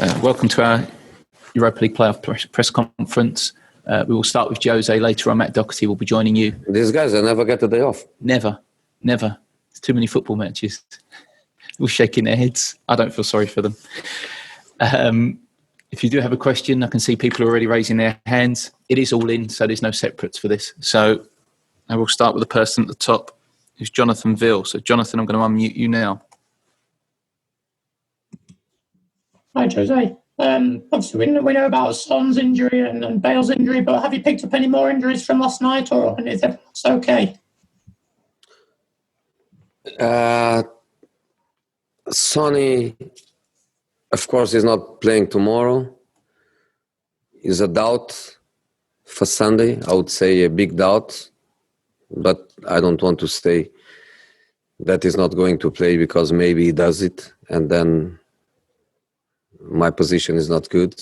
Welcome to our Europa League playoff press conference. We will start with Jose. Later on, Matt Doherty will be joining you. These guys, they never get a day off. Never. It's too many football matches. All shaking their heads. I don't feel sorry for them. If you do have a question, I can see people are already raising their hands. It is all in, so there's no separates for this. So I will start with the person at the top, who's Jonathan Ville. So Jonathan, I'm going to unmute you now. Hi, Jose. Obviously, we know about Son's injury and Bale's injury, but have you picked up any more injuries from last night, or is everything okay? Sonny, of course, is not playing tomorrow. Is a doubt for Sunday. I would say a big doubt, but I don't want to say that he's not going to play because maybe he does it, and then my position is not good.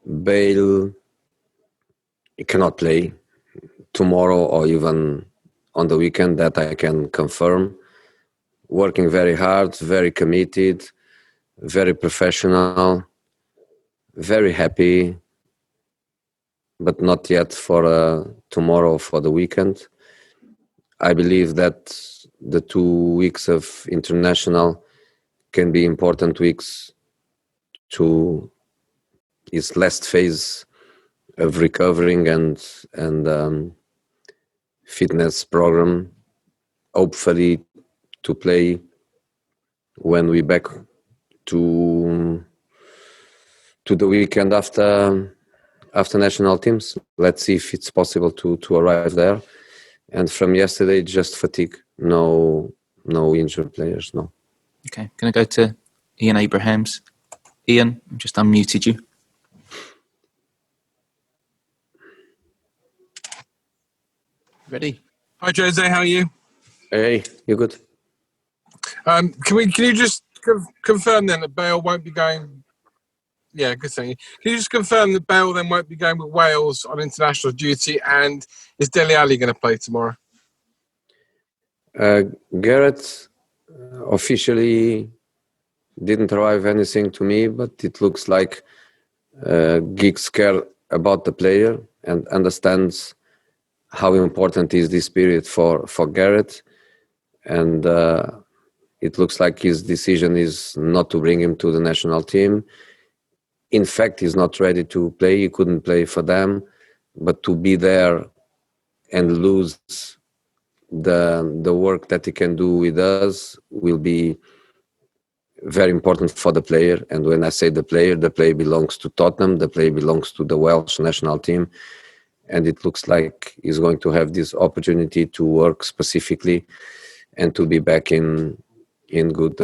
Bale, he cannot play tomorrow or even on the weekend, that I can confirm. Working very hard, very committed, very professional, very happy, but not yet for tomorrow, for the weekend. I believe that the 2 weeks of international can be important weeks to his last phase of recovering and fitness program, hopefully to play when we back to the weekend after national teams. Let's see if it's possible to arrive there. And from yesterday, just fatigue. No injured players, no. Okay, going to go to Ian Abrahams. Ian, I've just unmuted you. Ready? Hi, Jose. How are you? Hey, you good? Can you just confirm then that Bale won't be going? Yeah, good thing. Can you just confirm that Bale then won't be going with Wales on international duty, and is Dele Alli going to play tomorrow? Garrett officially didn't arrive anything to me, but it looks like Giggs care about the player and understands how important is this period for Garrett, and it looks like his decision is not to bring him to the national team. In fact, he's not ready to play. He couldn't play for them, but to be there and lose the work that he can do with us will be very important for the player. And when I say the player belongs to Tottenham, the player belongs to the Welsh national team, and it looks like he's going to have this opportunity to work specifically and to be back in good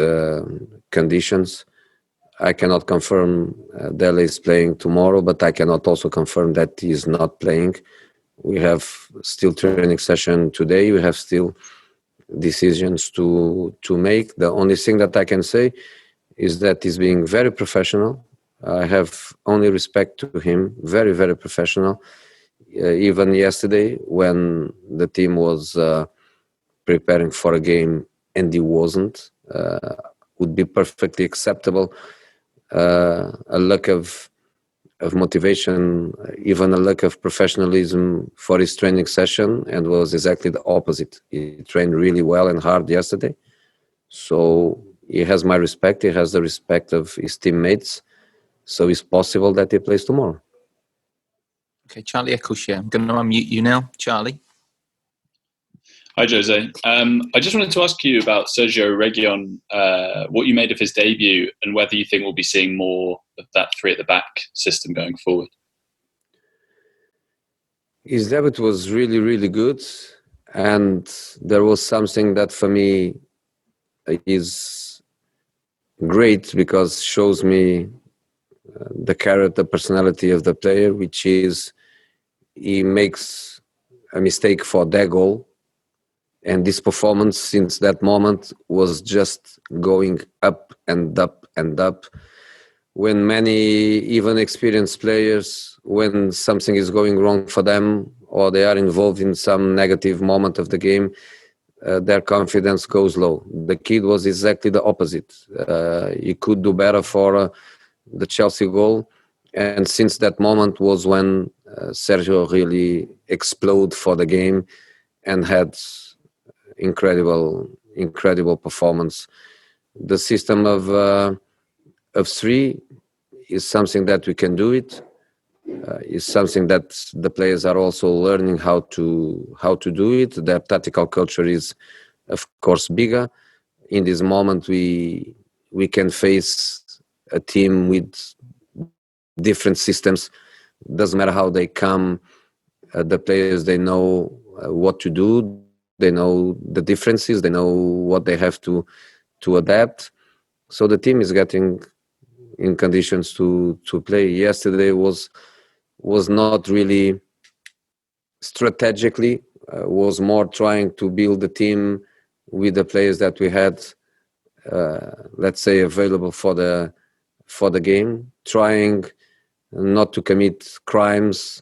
conditions. I cannot confirm Dele is playing tomorrow, but I cannot also confirm that he is not playing. We have still training session today. We have still decisions to make. The only thing that I can say is that he's being very professional. I have only respect to him. Very, very professional. Even yesterday, when the team was preparing for a game and he wasn't, would be perfectly acceptable. A lack of motivation, even a lack of professionalism for his training session, and was exactly the opposite. He trained really well and hard yesterday. So he has my respect. He has the respect of his teammates. So it's possible that he plays tomorrow. Okay, Charlie Eccles, I'm going to unmute you now. Charlie. Hi, Jose. I just wanted to ask you about Sergio Reguilon, what you made of his debut and whether you think we'll be seeing more of that three at the back system going forward. His debut was really, really good. And there was something that for me is great because shows me the character, personality of the player, which is he makes a mistake for their goal. And this performance since that moment was just going up and up and up. When many, even experienced players, when something is going wrong for them or they are involved in some negative moment of the game, their confidence goes low. The kid was exactly the opposite. He could do better for the Chelsea goal, and since that moment was when Sergio really exploded for the game and had incredible performance. The system of three is something that we can do it. Is something that the players are also learning how to do it. Their tactical culture is, of course, bigger. In this moment, we can face a team with different systems. Doesn't matter how they come. The players, they know what to do. They know the differences. They know what they have to adapt. So the team is getting in conditions to play. Yesterday was not really strategically, was more trying to build the team with the players that we had, let's say, available for the game, trying not to commit crimes,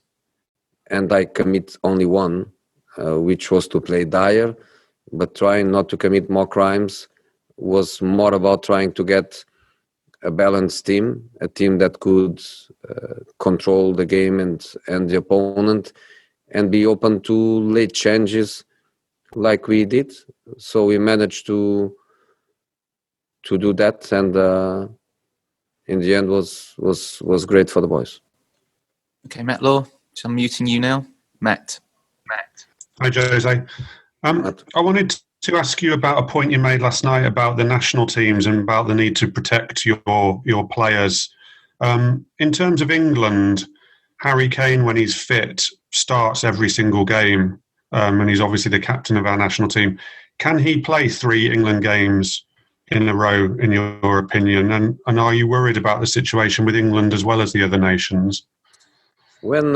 and I commit only one, which was to play Dyer, but trying not to commit more crimes was more about trying to get a balanced team, a team that could control the game and the opponent, and be open to late changes like we did. So we managed to do that, and in the end was great for the boys. Okay, Matt Law, so I'm muting you now. Matt. Hi, Jose. I wanted to ask you about a point you made last night about the national teams and about the need to protect your players. In terms of England, Harry Kane, when he's fit, starts every single game, and he's obviously the captain of our national team. Can he play 3 England games in a row, in your opinion? And are you worried about the situation with England as well as the other nations? When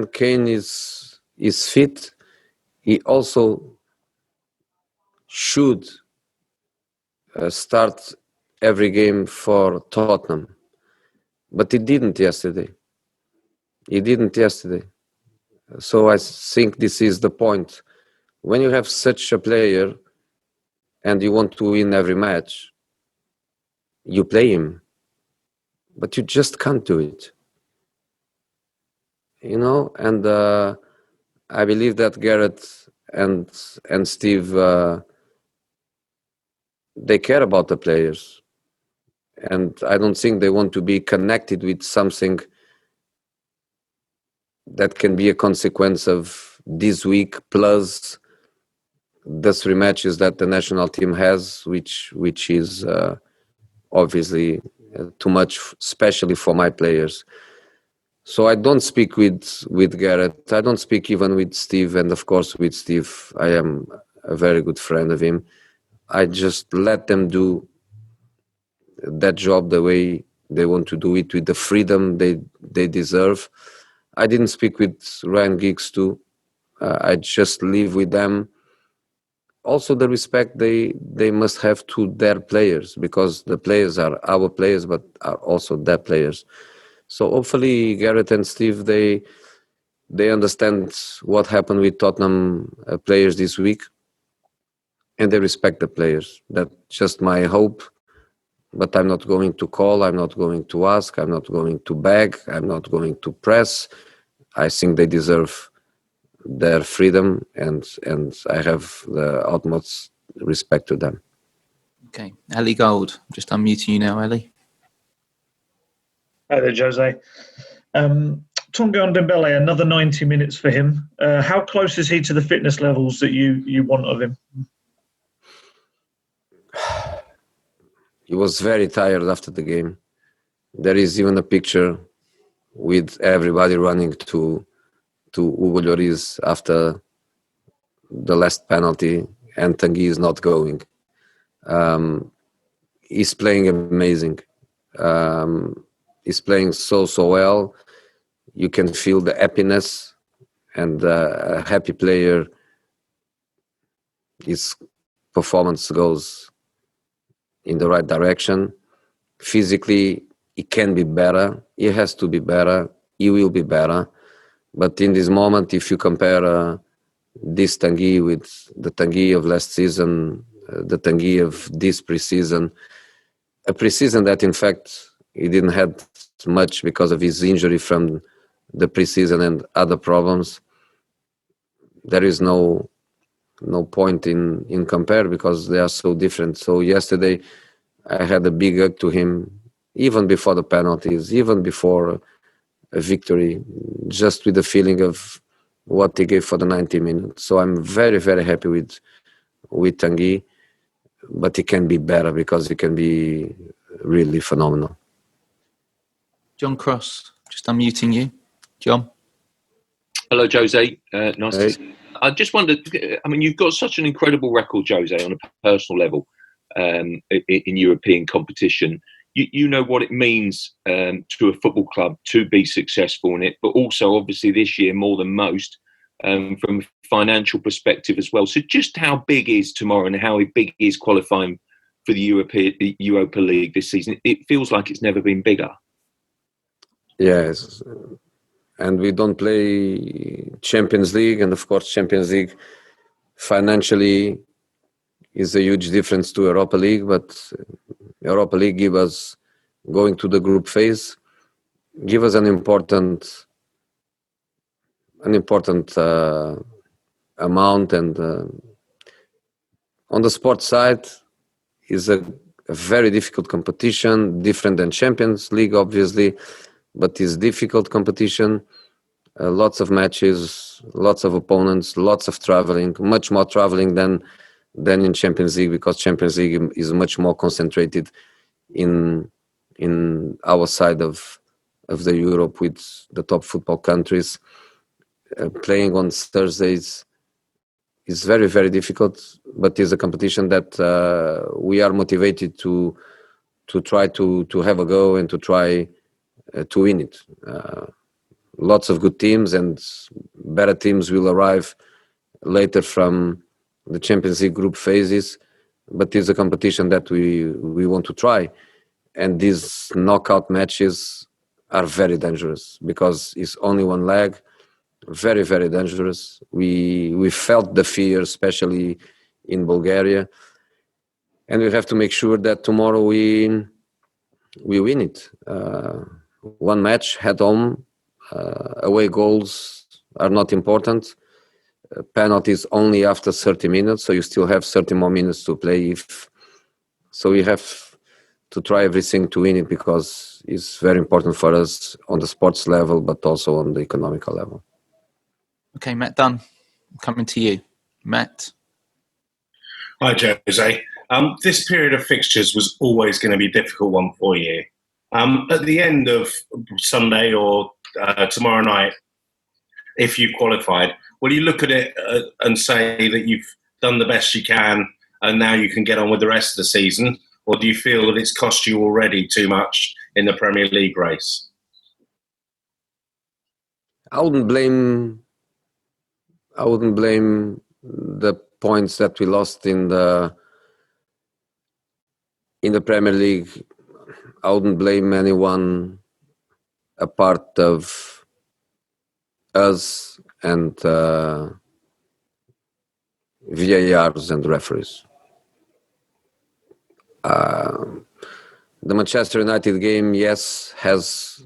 Kane is fit, he also should start every game for Tottenham, but he didn't yesterday. So I think this is the point. When you have such a player and you want to win every match, you play him, but you just can't do it. And I believe that Gareth and Steve, they care about the players. And I don't think they want to be connected with something that can be a consequence of this week plus the 3 matches that the national team has, which is obviously too much, especially for my players. So I don't speak with Gareth. I don't speak even with Steve. And of course, with Steve, I am a very good friend of him. I just let them do that job the way they want to do it, with the freedom they deserve. I didn't speak with Ryan Giggs too. I just live with them. Also, the respect they must have to their players, because the players are our players, but are also their players. So hopefully Gareth and Steve, they understand what happened with Tottenham players this week, and they respect the players. That's just my hope. But I'm not going to call, I'm not going to ask, I'm not going to beg, I'm not going to press. I think they deserve their freedom, and I have the utmost respect to them. Okay, Ali Gold, just unmuting you now, Ali. Hi there, Jose. Tonga Dembele, another 90 minutes for him. How close is he to the fitness levels that you want of him? He was very tired after the game. There is even a picture with everybody running to Hugo Lloris after the last penalty, and Tanguy is not going. He's playing amazing. He's playing so well. You can feel the happiness, and a happy player, his performance goes in the right direction. Physically, he can be better. He has to be better. He will be better. But in this moment, if you compare this Tanguy with the Tanguy of last season, the Tanguy of this preseason, a preseason that in fact he didn't have much because of his injury from the preseason and other problems. There is no point in compare because they are so different. So yesterday I had a big hug to him, even before the penalties, even before a victory, just with the feeling of what he gave for the 90 minutes. So I'm very, very happy with Tanguy, but he can be better because he can be really phenomenal. John Cross, just unmuting you. John? Hello, Jose. Nice to see you. I just wondered, I mean, you've got such an incredible record, Jose, on a personal level in European competition. You know what it means to a football club to be successful in it, but also obviously this year more than most from a financial perspective as well. So just how big is tomorrow and how big is qualifying for the Europa League this season? It feels like it's never been bigger. Yes, and we don't play Champions League, and of course Champions League financially is a huge difference to Europa League, but Europa League give us, going to the group phase, give us an important amount, and on the sports side is a very difficult competition, different than Champions League obviously, but it's difficult competition, lots of matches, lots of opponents, lots of traveling, much more traveling than in Champions League, because Champions League is much more concentrated in our side of the Europe with the top football countries. Playing on Thursdays is very, very difficult, but it's a competition that we are motivated to try to have a go and to try to win it. Lots of good teams and better teams will arrive later from the Champions League group phases, but it's a competition that we want to try. And these knockout matches are very dangerous because it's only one leg, very, very dangerous. We felt the fear, especially in Bulgaria, and we have to make sure that tomorrow we win it. One match at home, away goals are not important. Penalties only after 30 minutes, so you still have 30 more minutes to play. So we have to try everything to win it because it's very important for us on the sports level, but also on the economical level. Okay, Matt Dunn, I'm coming to you. Matt? Hi, Jose. This period of fixtures was always going to be a difficult one for you. At the end of Sunday or tomorrow night, if you qualified, will you look at it and say that you've done the best you can and now you can get on with the rest of the season? Or do you feel that it's cost you already too much in the Premier League race? I wouldn't blame the points that we lost in the Premier League. I wouldn't blame anyone apart of us and VARs and referees. The Manchester United game, yes, has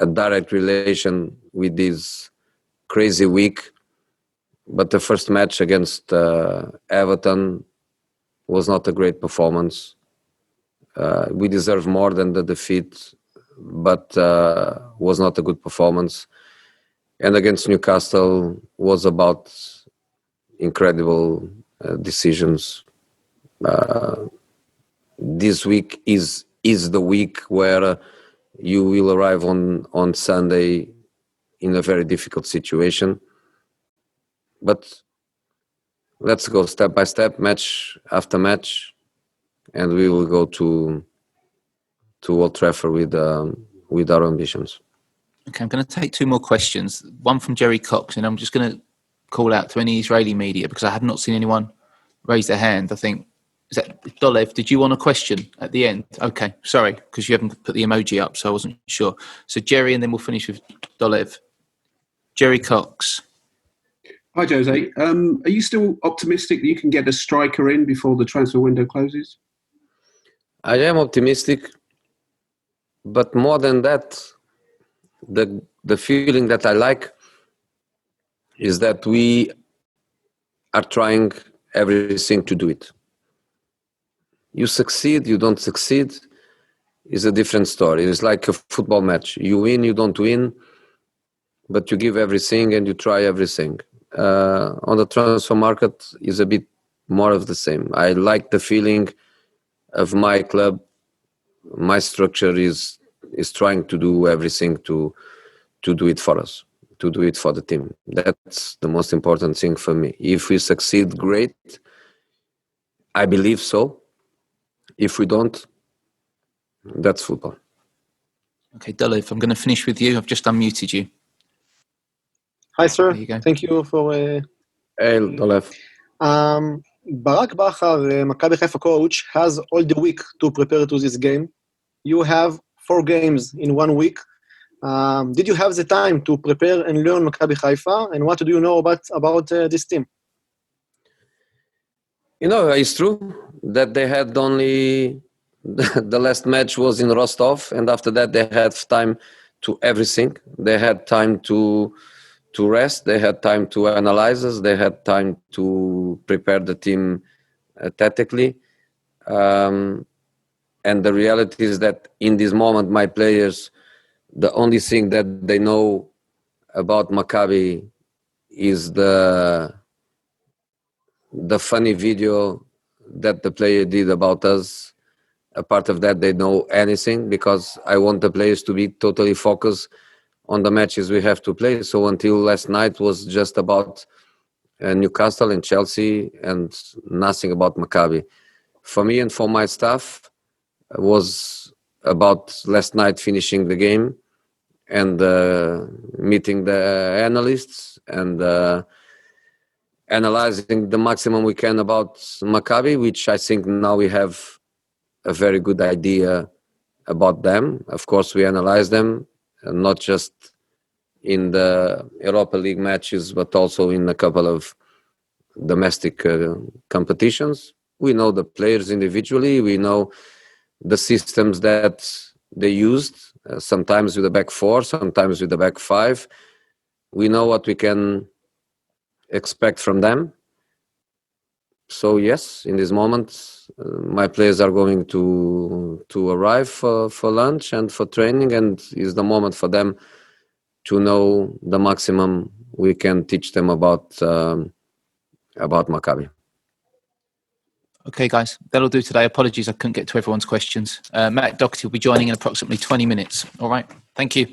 a direct relation with this crazy week, but the first match against Everton was not a great performance. We deserve more than the defeat, but was not a good performance. And against Newcastle was about incredible decisions. This week is the week where you will arrive on Sunday in a very difficult situation. But let's go step by step, match after match, and we will go to Old Trafford with our ambitions. Okay, I'm going to take two more questions. One from Jerry Cox, and I'm just going to call out to any Israeli media because I have not seen anyone raise their hand. I think, is that Dolev? Did you want a question at the end? Okay, sorry, because you haven't put the emoji up, so I wasn't sure. So Jerry, and then we'll finish with Dolev. Jerry Cox. Hi, Jose. Are you still optimistic that you can get a striker in before the transfer window closes? I am optimistic, but more than that, the feeling that I like is that we are trying everything to do it. You succeed, you don't succeed, is a different story. It's like a football match. You win, you don't win, but you give everything and you try everything. On the transfer market is a bit more of the same. I like the feeling of my club. My structure is trying to do everything to do it for us, to do it for the team. That's the most important thing for me. If we succeed, great. I believe so. If we don't, that's football. Okay, Dulif, I'm going to finish with you. I've just unmuted you. Hi, sir. There you go. Thank you for... Hey, Dolef. Barak Bachar, Maccabi Haifa coach, has all the week to prepare to this game. You have 4 games in 1 week. Did you have the time to prepare and learn Maccabi Haifa? And what do you know about this team? You know, it's true that they had only... the last match was in Rostov, and after that they had time to everything. They had time to rest. They had time to analyze us. They had time to prepare the team tactically. And the reality is that in this moment, my players, the only thing that they know about Maccabi is the funny video that the player did about us. Apart of that, they know anything, because I want the players to be totally focused on the matches we have to play. So until last night was just about Newcastle and Chelsea and nothing about Maccabi. For me and for my staff, was about last night finishing the game and meeting the analysts and analyzing the maximum we can about Maccabi, which I think now we have a very good idea about them. Of course, we analyze them, not just in the Europa League matches, but also in a couple of domestic competitions. We know the players individually. We know the systems that they used, sometimes with the back 4, sometimes with the back 5. We know what we can expect from them. So yes, in this moment, my players are going to arrive for lunch and for training, and is the moment for them to know the maximum we can teach them about Maccabi. Okay, guys, that'll do today. Apologies, I couldn't get to everyone's questions. Matt Doherty will be joining in approximately 20 minutes. All right, thank you.